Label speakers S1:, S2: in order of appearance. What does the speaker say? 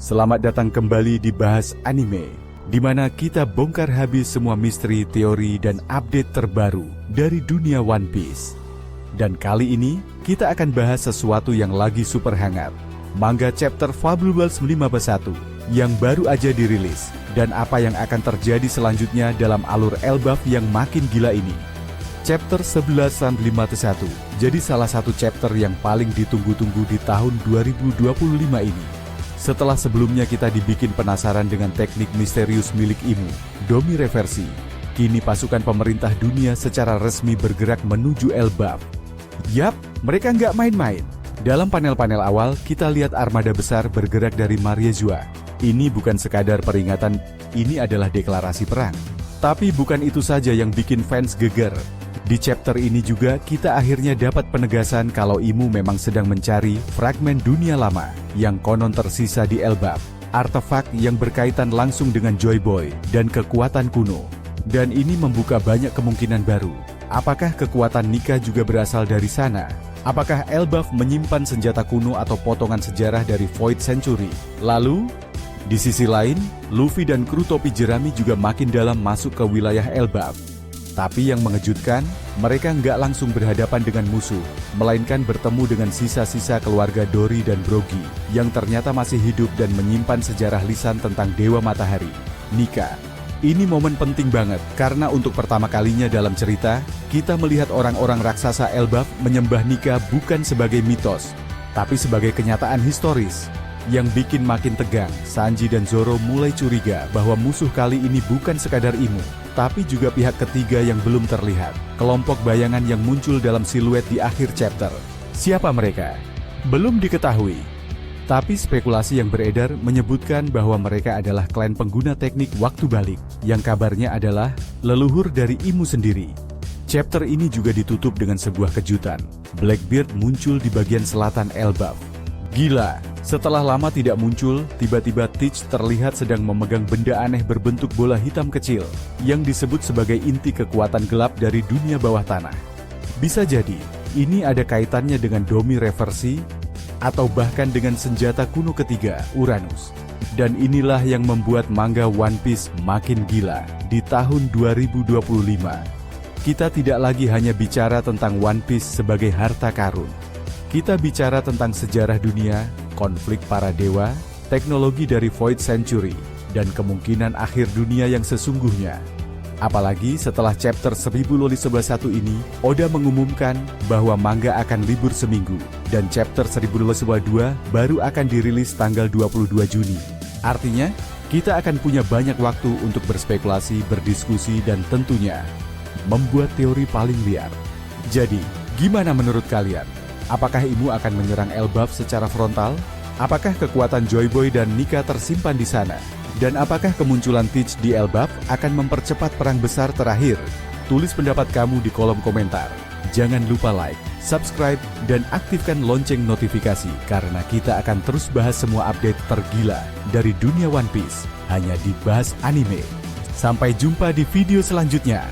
S1: Selamat datang kembali di Bahas Anime, di mana kita bongkar habis semua misteri, teori, dan update terbaru dari dunia One Piece. Dan kali ini, kita akan bahas sesuatu yang lagi super hangat, manga chapter Fabulosos 51 yang baru aja dirilis, dan apa yang akan terjadi selanjutnya dalam alur Elbaf yang makin gila ini. Chapter 1151 jadi salah satu chapter yang paling ditunggu-tunggu di tahun 2025 ini. Setelah sebelumnya kita dibikin penasaran dengan teknik misterius milik Imu, Domi Reversi, kini pasukan pemerintah dunia secara resmi bergerak menuju Elbaf. Yap, mereka nggak main-main. Dalam panel-panel awal, kita lihat armada besar bergerak dari Mariezua. Ini bukan sekadar peringatan, ini adalah deklarasi perang. Tapi bukan itu saja yang bikin fans geger. Di chapter ini juga kita akhirnya dapat penegasan kalau Imu memang sedang mencari fragmen dunia lama yang konon tersisa di Elbaf, artefak yang berkaitan langsung dengan Joy Boy dan kekuatan kuno. Dan ini membuka banyak kemungkinan baru. Apakah kekuatan Nika juga berasal dari sana? Apakah Elbaf menyimpan senjata kuno atau potongan sejarah dari Void Century? Lalu, di sisi lain, Luffy dan kru topi jerami juga makin dalam masuk ke wilayah Elbaf. Tapi yang mengejutkan, mereka nggak langsung berhadapan dengan musuh, melainkan bertemu dengan sisa-sisa keluarga Dory dan Brogy, yang ternyata masih hidup dan menyimpan sejarah lisan tentang Dewa Matahari, Nika. Ini momen penting banget, karena untuk pertama kalinya dalam cerita, kita melihat orang-orang raksasa Elbaf menyembah Nika bukan sebagai mitos, tapi sebagai kenyataan historis. Yang bikin makin tegang, Sanji dan Zoro mulai curiga bahwa musuh kali ini bukan sekadar Imu, tapi juga pihak ketiga yang belum terlihat, kelompok bayangan yang muncul dalam siluet di akhir chapter. Siapa mereka? Belum diketahui. Tapi spekulasi yang beredar menyebutkan bahwa mereka adalah klan pengguna teknik waktu balik, yang kabarnya adalah leluhur dari Imu sendiri. Chapter ini juga ditutup dengan sebuah kejutan. Blackbeard muncul di bagian selatan Elbaf. Gila, setelah lama tidak muncul, tiba-tiba Teach terlihat sedang memegang benda aneh berbentuk bola hitam kecil, yang disebut sebagai inti kekuatan gelap dari dunia bawah tanah. Bisa jadi, ini ada kaitannya dengan Domi Reversi, atau bahkan dengan senjata kuno ketiga, Uranus. Dan inilah yang membuat manga One Piece makin gila di tahun 2025. Kita tidak lagi hanya bicara tentang One Piece sebagai harta karun. Kita bicara tentang sejarah dunia, konflik para dewa, teknologi dari Void Century, dan kemungkinan akhir dunia yang sesungguhnya. Apalagi setelah chapter 1051 ini, Oda mengumumkan bahwa manga akan libur seminggu, dan chapter 1052 baru akan dirilis tanggal 22 Juni. Artinya, kita akan punya banyak waktu untuk berspekulasi, berdiskusi, dan tentunya membuat teori paling liar. Jadi, gimana menurut kalian? Apakah Imu akan menyerang Elbaf secara frontal? Apakah kekuatan Joy Boy dan Nika tersimpan di sana? Dan apakah kemunculan Teach di Elbaf akan mempercepat perang besar terakhir? Tulis pendapat kamu di kolom komentar. Jangan lupa like, subscribe, dan aktifkan lonceng notifikasi karena kita akan terus bahas semua update tergila dari dunia One Piece hanya di Bahas Anime. Sampai jumpa di video selanjutnya.